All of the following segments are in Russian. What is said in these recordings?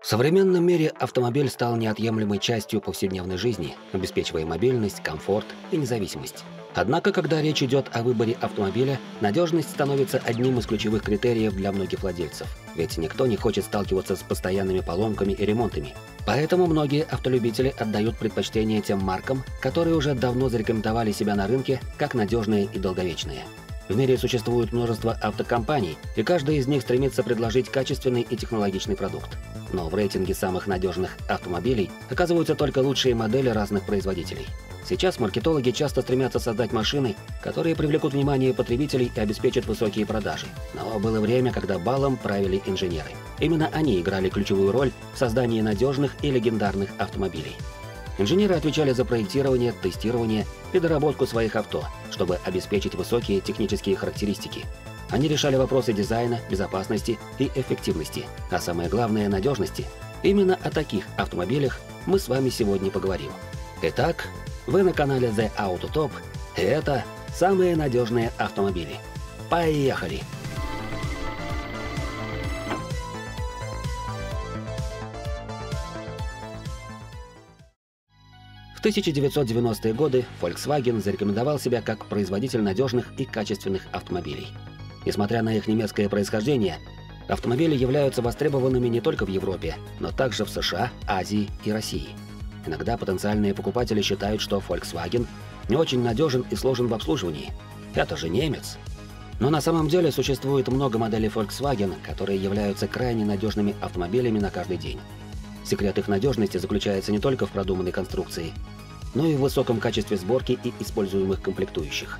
В современном мире автомобиль стал неотъемлемой частью повседневной жизни, обеспечивая мобильность, комфорт и независимость. Однако, когда речь идет о выборе автомобиля, надежность становится одним из ключевых критериев для многих владельцев. Ведь никто не хочет сталкиваться с постоянными поломками и ремонтами. Поэтому многие автолюбители отдают предпочтение тем маркам, которые уже давно зарекомендовали себя на рынке как надежные и долговечные. В мире существует множество автокомпаний, и каждая из них стремится предложить качественный и технологичный продукт. Но в рейтинге самых надежных автомобилей оказываются только лучшие модели разных производителей. Сейчас маркетологи часто стремятся создать машины, которые привлекут внимание потребителей и обеспечат высокие продажи. Но было время, когда балом правили инженеры. Именно они играли ключевую роль в создании надежных и легендарных автомобилей. Инженеры отвечали за проектирование, тестирование и доработку своих авто, чтобы обеспечить высокие технические характеристики. Они решали вопросы дизайна, безопасности и эффективности, а самое главное — надежности. Именно о таких автомобилях мы с вами сегодня поговорим. Итак, вы на канале The Auto Top, и это самые надежные автомобили. Поехали! В 1990-е годы Volkswagen зарекомендовал себя как производитель надежных и качественных автомобилей. Несмотря на их немецкое происхождение, автомобили являются востребованными не только в Европе, но также в США, Азии и России. Иногда потенциальные покупатели считают, что Volkswagen не очень надежен и сложен в обслуживании. Это же немец! Но на самом деле существует много моделей Volkswagen, которые являются крайне надежными автомобилями на каждый день. Секрет их надежности заключается не только в продуманной конструкции, но и в высоком качестве сборки и используемых комплектующих.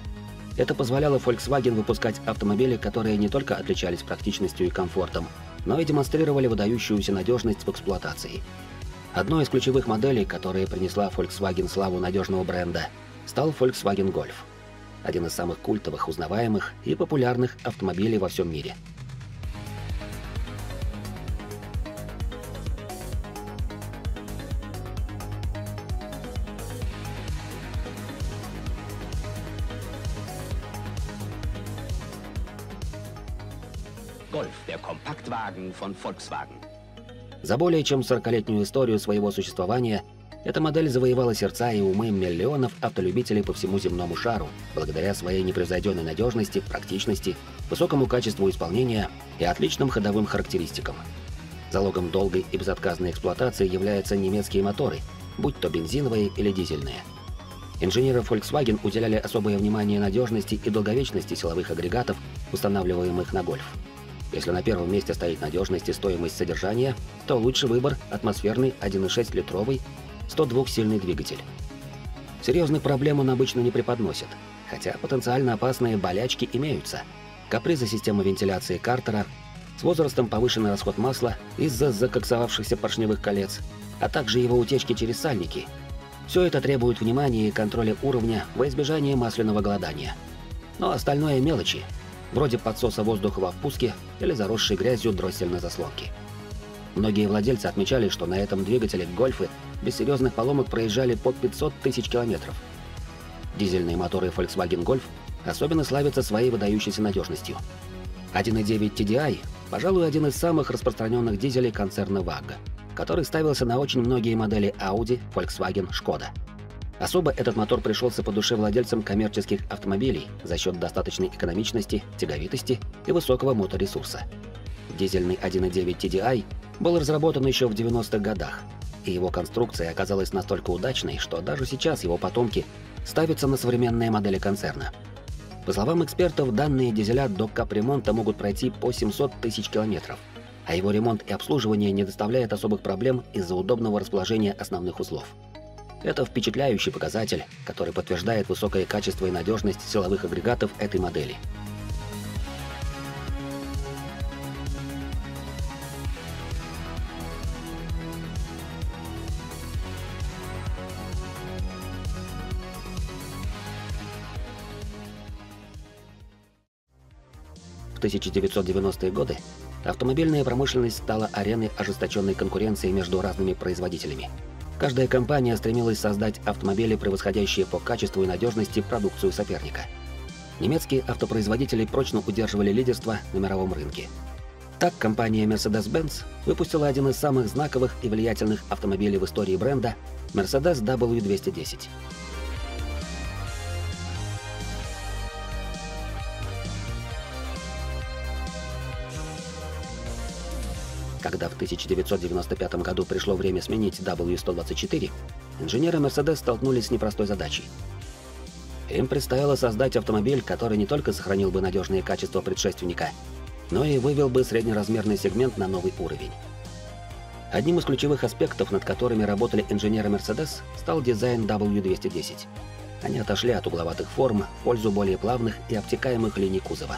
Это позволяло Volkswagen выпускать автомобили, которые не только отличались практичностью и комфортом, но и демонстрировали выдающуюся надежность в эксплуатации. Одной из ключевых моделей, которая принесла Volkswagen славу надежного бренда, стал Volkswagen Golf. Один из самых культовых, узнаваемых и популярных автомобилей во всем мире. Golf, der Kompaktwagen von Volkswagen. За более чем 40-летнюю историю своего существования эта модель завоевала сердца и умы миллионов автолюбителей по всему земному шару, благодаря своей непревзойденной надежности, практичности, высокому качеству исполнения и отличным ходовым характеристикам. Залогом долгой и безотказной эксплуатации являются немецкие моторы, будь то бензиновые или дизельные. Инженеры Volkswagen уделяли особое внимание надежности и долговечности силовых агрегатов, устанавливаемых на Golf. Если на первом месте стоит надежность и стоимость содержания, то лучший выбор — атмосферный 1,6-литровый 102-сильный двигатель. Серьезных проблем он обычно не преподносит, хотя потенциально опасные болячки имеются. Капризы системы вентиляции картера, с возрастом повышенный расход масла из-за закоксовавшихся поршневых колец, а также его утечки через сальники. Все это требует внимания и контроля уровня во избежание масляного голодания. Но остальное мелочи, вроде подсоса воздуха во впуске или заросшей грязью дроссельной заслонки. Многие владельцы отмечали, что на этом двигателе гольфы без серьезных поломок проезжали под 500 тысяч километров. Дизельные моторы Volkswagen Golf особенно славятся своей выдающейся надежностью. 1.9 TDI, пожалуй, один из самых распространенных дизелей концерна VAG, который ставился на очень многие модели Audi, Volkswagen, Skoda. Особо этот мотор пришелся по душе владельцам коммерческих автомобилей за счет достаточной экономичности, тяговитости и высокого моторесурса. Дизельный 1.9 TDI был разработан еще в 90-х годах, и его конструкция оказалась настолько удачной, что даже сейчас его потомки ставятся на современные модели концерна. По словам экспертов, данные дизеля до капремонта могут пройти по 700 тысяч километров, а его ремонт и обслуживание не доставляет особых проблем из-за удобного расположения основных узлов. Это впечатляющий показатель, который подтверждает высокое качество и надежность силовых агрегатов этой модели. В 1990-е годы автомобильная промышленность стала ареной ожесточенной конкуренции между разными производителями. Каждая компания стремилась создать автомобили, превосходящие по качеству и надежности продукцию соперника. Немецкие автопроизводители прочно удерживали лидерство на мировом рынке. Так, компания Mercedes-Benz выпустила один из самых знаковых и влиятельных автомобилей в истории бренда — Mercedes W210. Когда в 1995 году пришло время сменить W124, инженеры Mercedes столкнулись с непростой задачей. Им предстояло создать автомобиль, который не только сохранил бы надежные качества предшественника, но и вывел бы среднеразмерный сегмент на новый уровень. Одним из ключевых аспектов, над которыми работали инженеры Mercedes, стал дизайн W210. Они отошли от угловатых форм в пользу более плавных и обтекаемых линий кузова.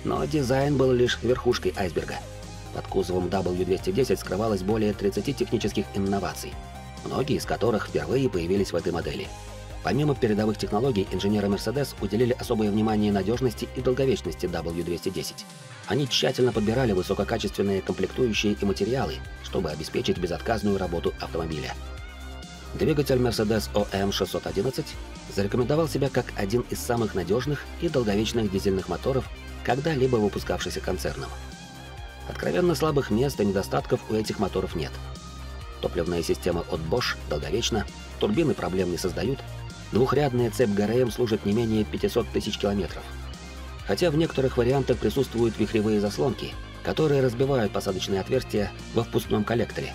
Но дизайн был лишь верхушкой айсберга. Под кузовом W210 скрывалось более 30 технических инноваций, многие из которых впервые появились в этой модели. Помимо передовых технологий, инженеры Mercedes уделили особое внимание надежности и долговечности W210. Они тщательно подбирали высококачественные комплектующие и материалы, чтобы обеспечить безотказную работу автомобиля. Двигатель Mercedes OM611 зарекомендовал себя как один из самых надежных и долговечных дизельных моторов, когда-либо выпускавшихся концерном. Откровенно слабых мест и недостатков у этих моторов нет. Топливная система от Bosch долговечна, турбины проблем не создают, двухрядная цепь ГРМ служит не менее 500 тысяч километров. Хотя в некоторых вариантах присутствуют вихревые заслонки, которые разбивают посадочные отверстия во впускном коллекторе.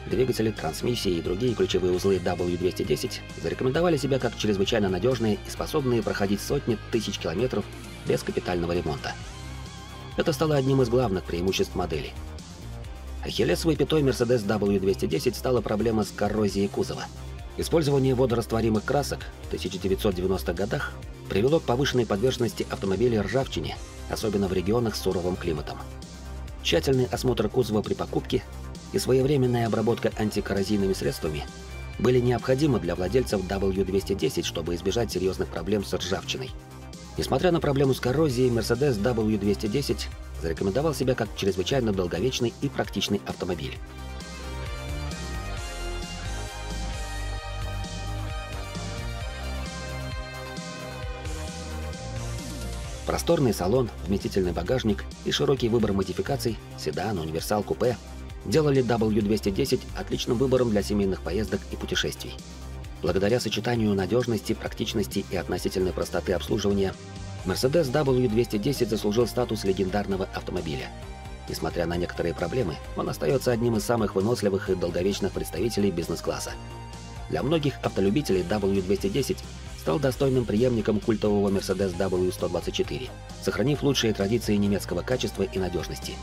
Двигатели, трансмиссии и другие ключевые узлы W210 зарекомендовали себя как чрезвычайно надежные и способные проходить сотни тысяч километров без капитального ремонта. Это стало одним из главных преимуществ модели. Ахиллесовой пятой Mercedes W210 стала проблема с коррозией кузова. Использование водорастворимых красок в 1990-х годах привело к повышенной подверженности автомобиля ржавчине, особенно в регионах с суровым климатом. Тщательный осмотр кузова при покупке и своевременная обработка антикоррозийными средствами были необходимы для владельцев W210, чтобы избежать серьезных проблем с ржавчиной. Несмотря на проблему с коррозией, Mercedes W210 зарекомендовал себя как чрезвычайно долговечный и практичный автомобиль. Просторный салон, вместительный багажник и широкий выбор модификаций — седан, универсал, купе — делали W210 отличным выбором для семейных поездок и путешествий. Благодаря сочетанию надежности, практичности и относительной простоты обслуживания, Mercedes W210 заслужил статус легендарного автомобиля. Несмотря на некоторые проблемы, он остается одним из самых выносливых и долговечных представителей бизнес-класса. Для многих автолюбителей W210 стал достойным преемником культового Mercedes W124, сохранив лучшие традиции немецкого качества и надежности.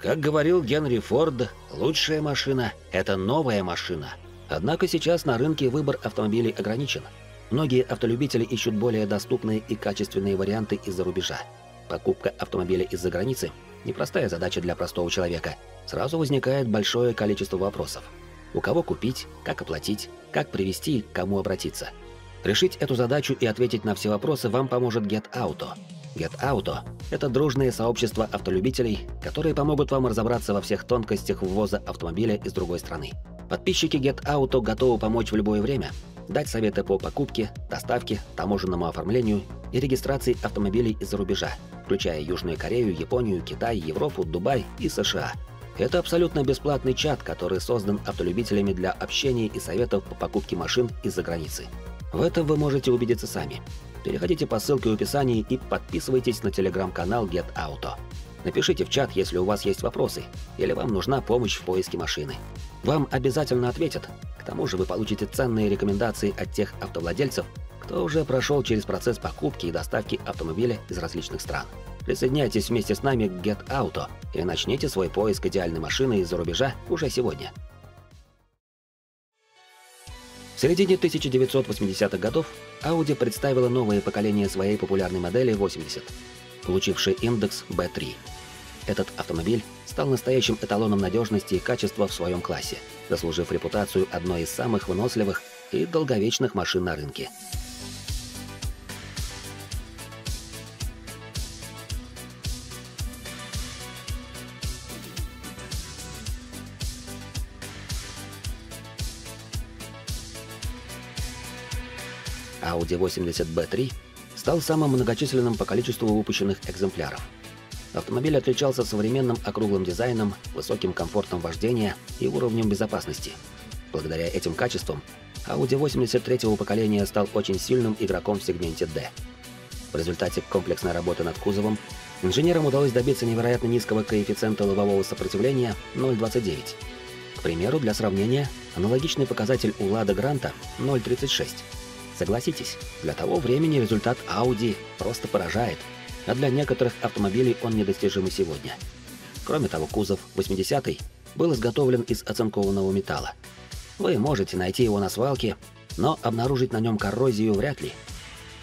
Как говорил Генри Форд, лучшая машина — это новая машина. Однако сейчас на рынке выбор автомобилей ограничен. Многие автолюбители ищут более доступные и качественные варианты из-за рубежа. Покупка автомобиля из-за границы — непростая задача для простого человека. Сразу возникает большое количество вопросов. У кого купить, как оплатить, как привезти, к кому обратиться. Решить эту задачу и ответить на все вопросы вам поможет GetAuto. GetAuto — это дружное сообщество автолюбителей, которые помогут вам разобраться во всех тонкостях ввоза автомобиля из другой страны. Подписчики GetAuto готовы помочь в любое время, дать советы по покупке, доставке, таможенному оформлению и регистрации автомобилей из-за рубежа, включая Южную Корею, Японию, Китай, Европу, Дубай и США. Это абсолютно бесплатный чат, который создан автолюбителями для общения и советов по покупке машин из-за границы. В этом вы можете убедиться сами. Переходите по ссылке в описании и подписывайтесь на телеграм-канал GetAuto. Напишите в чат, если у вас есть вопросы, или вам нужна помощь в поиске машины. Вам обязательно ответят. К тому же вы получите ценные рекомендации от тех автовладельцев, кто уже прошел через процесс покупки и доставки автомобиля из различных стран. Присоединяйтесь вместе с нами к GetAuto и начните свой поиск идеальной машины из-за рубежа уже сегодня. В середине 1980-х годов Audi представила новое поколение своей популярной модели 80, получившей индекс B3. Этот автомобиль стал настоящим эталоном надежности и качества в своем классе, заслужив репутацию одной из самых выносливых и долговечных машин на рынке. Audi 80B3 стал самым многочисленным по количеству выпущенных экземпляров. Автомобиль отличался современным округлым дизайном, высоким комфортом вождения и уровнем безопасности. Благодаря этим качествам Audi 83-го поколения стал очень сильным игроком в сегменте D. В результате комплексной работы над кузовом инженерам удалось добиться невероятно низкого коэффициента лобового сопротивления 0,29. К примеру, для сравнения, аналогичный показатель у Лада Гранта 0,36. Согласитесь, для того времени результат Audi просто поражает, а для некоторых автомобилей он недостижим и сегодня. Кроме того, кузов 80-й был изготовлен из оцинкованного металла. Вы можете найти его на свалке, но обнаружить на нем коррозию вряд ли.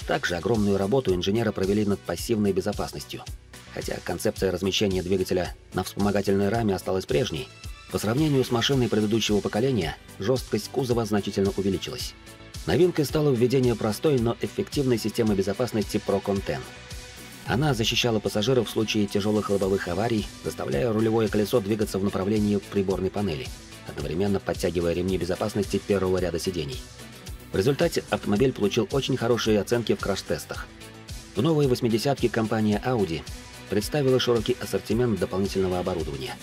Также огромную работу инженеры провели над пассивной безопасностью. Хотя концепция размещения двигателя на вспомогательной раме осталась прежней, по сравнению с машиной предыдущего поколения жесткость кузова значительно увеличилась. Новинкой стало введение простой, но эффективной системы безопасности ProConten. Она защищала пассажиров в случае тяжелых лобовых аварий, заставляя рулевое колесо двигаться в направлении приборной панели, одновременно подтягивая ремни безопасности первого ряда сидений. В результате автомобиль получил очень хорошие оценки в краш-тестах. В новой 80-ке компания Audi представила широкий ассортимент дополнительного оборудования.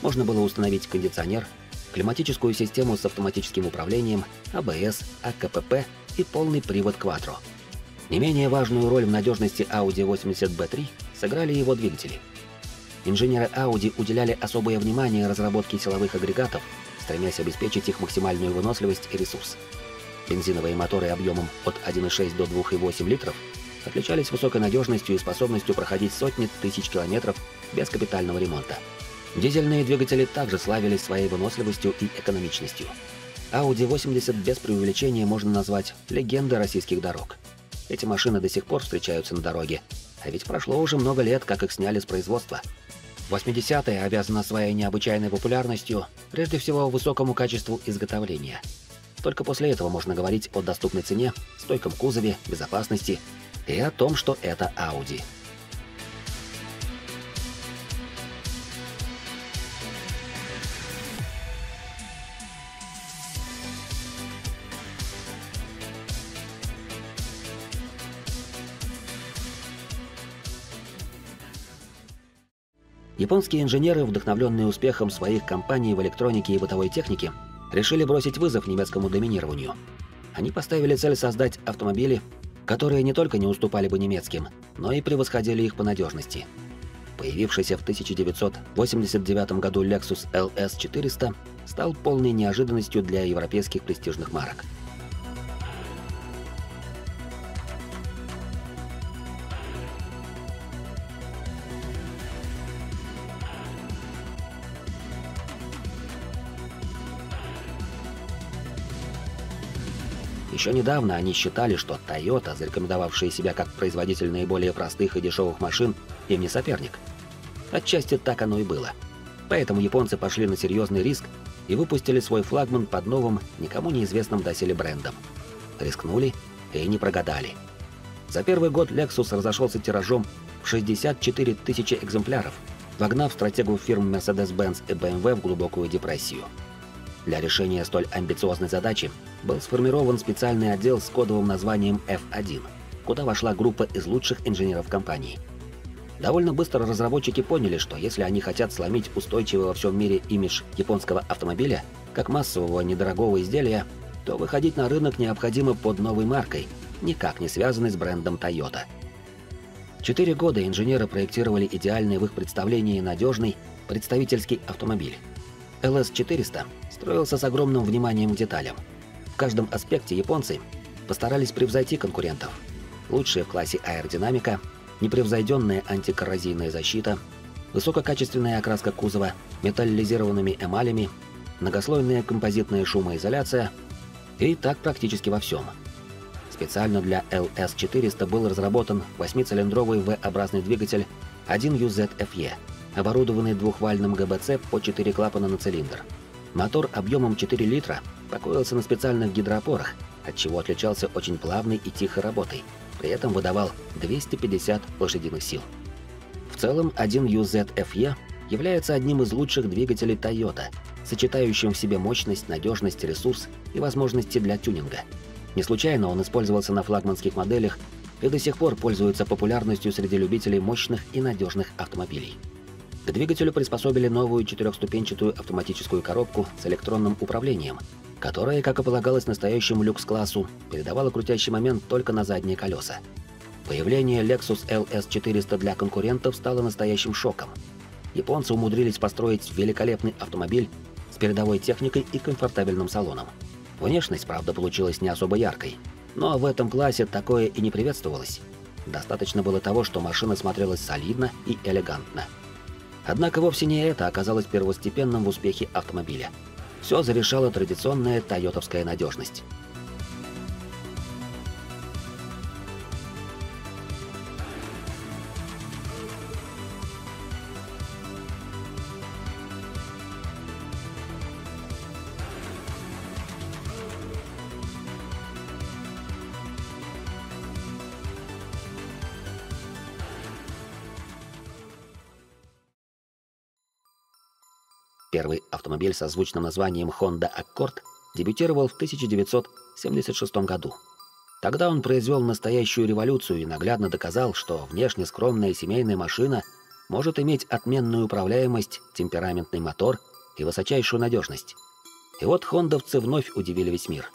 Можно было установить кондиционер, климатическую систему с автоматическим управлением, ABS, АКПП и полный привод Quattro. Не менее важную роль в надежности Audi 80B3 сыграли его двигатели. Инженеры Audi уделяли особое внимание разработке силовых агрегатов, стремясь обеспечить их максимальную выносливость и ресурс. Бензиновые моторы объемом от 1,6 до 2,8 литров отличались высокой надежностью и способностью проходить сотни тысяч километров без капитального ремонта. Дизельные двигатели также славились своей выносливостью и экономичностью. Audi 80 без преувеличения можно назвать легендой российских дорог. Эти машины до сих пор встречаются на дороге, а ведь прошло уже много лет, как их сняли с производства. 80-е обязаны своей необычайной популярностью прежде всего высокому качеству изготовления. Только после этого можно говорить о доступной цене, стойком кузове, безопасности и о том, что это Audi. Японские инженеры, вдохновленные успехом своих компаний в электронике и бытовой технике, решили бросить вызов немецкому доминированию. Они поставили цель создать автомобили, которые не только не уступали бы немецким, но и превосходили их по надежности. Появившийся в 1989 году Lexus LS 400 стал полной неожиданностью для европейских престижных марок. Еще недавно они считали, что Toyota, зарекомендовавшая себя как производитель наиболее простых и дешевых машин, им не соперник. Отчасти так оно и было. Поэтому японцы пошли на серьезный риск и выпустили свой флагман под новым, никому неизвестным доселе брендом. Рискнули и не прогадали. За первый год Lexus разошелся тиражом в 64 тысячи экземпляров, вогнав стратегию фирм Mercedes-Benz и BMW в глубокую депрессию. Для решения столь амбициозной задачи был сформирован специальный отдел с кодовым названием F1, куда вошла группа из лучших инженеров компании. Довольно быстро разработчики поняли, что если они хотят сломить устойчивый во всем мире имидж японского автомобиля, как массового недорогого изделия, то выходить на рынок необходимо под новой маркой, никак не связанной с брендом Toyota. 4 года инженеры проектировали идеальный в их представлении надежный представительский автомобиль. LS 400 строился с огромным вниманием к деталям. В каждом аспекте японцы постарались превзойти конкурентов. Лучшая в классе аэродинамика, непревзойденная антикоррозийная защита, высококачественная окраска кузова металлизированными эмалями, многослойная композитная шумоизоляция и так практически во всем. Специально для LS 400 был разработан 8-цилиндровый V-образный двигатель 1UZ-FE, оборудованный двухвальным ГБЦ по 4 клапана на цилиндр. Мотор объемом 4 литра покоился на специальных гидроопорах, отчего отличался очень плавной и тихой работой, при этом выдавал 250 лошадиных сил. В целом, 1UZ-FE является одним из лучших двигателей Toyota, сочетающим в себе мощность, надежность, ресурс и возможности для тюнинга. Не случайно он использовался на флагманских моделях и до сих пор пользуется популярностью среди любителей мощных и надежных автомобилей. К двигателю приспособили новую четырехступенчатую автоматическую коробку с электронным управлением, которая, как и полагалось настоящему люкс-классу, передавала крутящий момент только на задние колеса. Появление Lexus LS400 для конкурентов стало настоящим шоком. Японцы умудрились построить великолепный автомобиль с передовой техникой и комфортабельным салоном. Внешность, правда, получилась не особо яркой, но в этом классе такое и не приветствовалось. Достаточно было того, что машина смотрелась солидно и элегантно. Однако вовсе не это оказалось первостепенным в успехе автомобиля. Все зарешала традиционная тойотовская надежность. Первый автомобиль со звучным названием Honda Accord дебютировал в 1976 году. Тогда он произвел настоящую революцию и наглядно доказал, что внешне скромная семейная машина может иметь отменную управляемость, темпераментный мотор и высочайшую надежность. И вот хондовцы вновь удивили весь мир.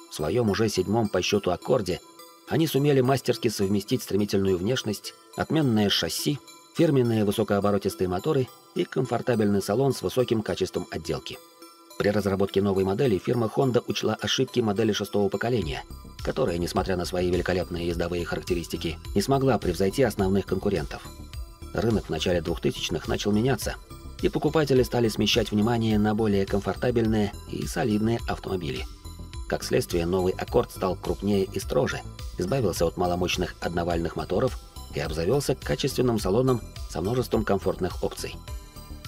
В своем уже 7-м по счету Аккорде они сумели мастерски совместить стремительную внешность, отменное шасси, фирменные высокооборотистые моторы и комфортабельный салон с высоким качеством отделки. При разработке новой модели фирма Honda учла ошибки модели 6-го поколения, которая, несмотря на свои великолепные ездовые характеристики, не смогла превзойти основных конкурентов. Рынок в начале 2000-х начал меняться, и покупатели стали смещать внимание на более комфортабельные и солидные автомобили. Как следствие, новый Accord стал крупнее и строже, избавился от маломощных одновальных моторов и обзавелся качественным салоном со множеством комфортных опций.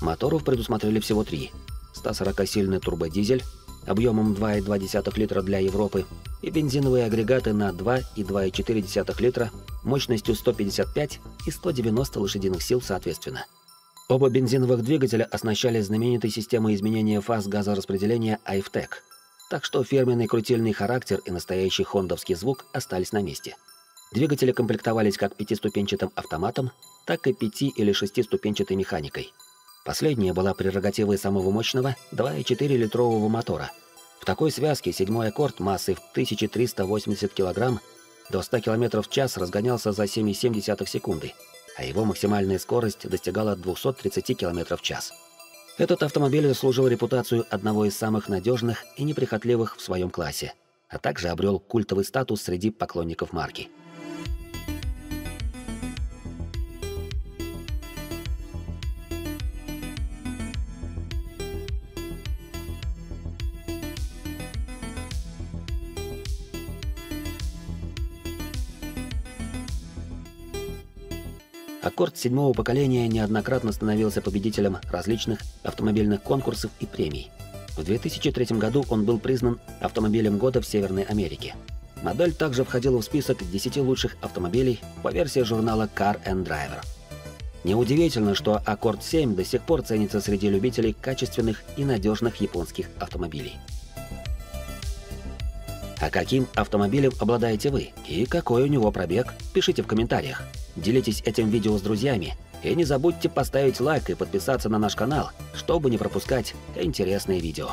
Моторов предусмотрели всего 3. 140-сильный турбодизель объемом 2,2 литра для Европы и бензиновые агрегаты на 2 и 2,4 литра мощностью 155 и 190 лошадиных сил соответственно. Оба бензиновых двигателя оснащались знаменитой системой изменения фаз газораспределения iFTEC, так что фирменный крутильный характер и настоящий хондовский звук остались на месте. Двигатели комплектовались как 5-ступенчатым автоматом, так и 5- или 6-ступенчатой механикой. Последняя была прерогативой самого мощного 2,4-литрового мотора. В такой связке 7-й Accord массой в 1380 кг до 100 км в час разгонялся за 7,7 секунды, а его максимальная скорость достигала 230 км в час. Этот автомобиль заслужил репутацию одного из самых надежных и неприхотливых в своем классе, а также обрел культовый статус среди поклонников марки. Accord 7-го поколения неоднократно становился победителем различных автомобильных конкурсов и премий. В 2003 году он был признан автомобилем года в Северной Америке. Модель также входила в список 10 лучших автомобилей по версии журнала Car and Driver. Неудивительно, что Accord 7 до сих пор ценится среди любителей качественных и надежных японских автомобилей. А каким автомобилем обладаете вы и какой у него пробег? Пишите в комментариях. Делитесь этим видео с друзьями и не забудьте поставить лайк и подписаться на наш канал, чтобы не пропускать интересные видео.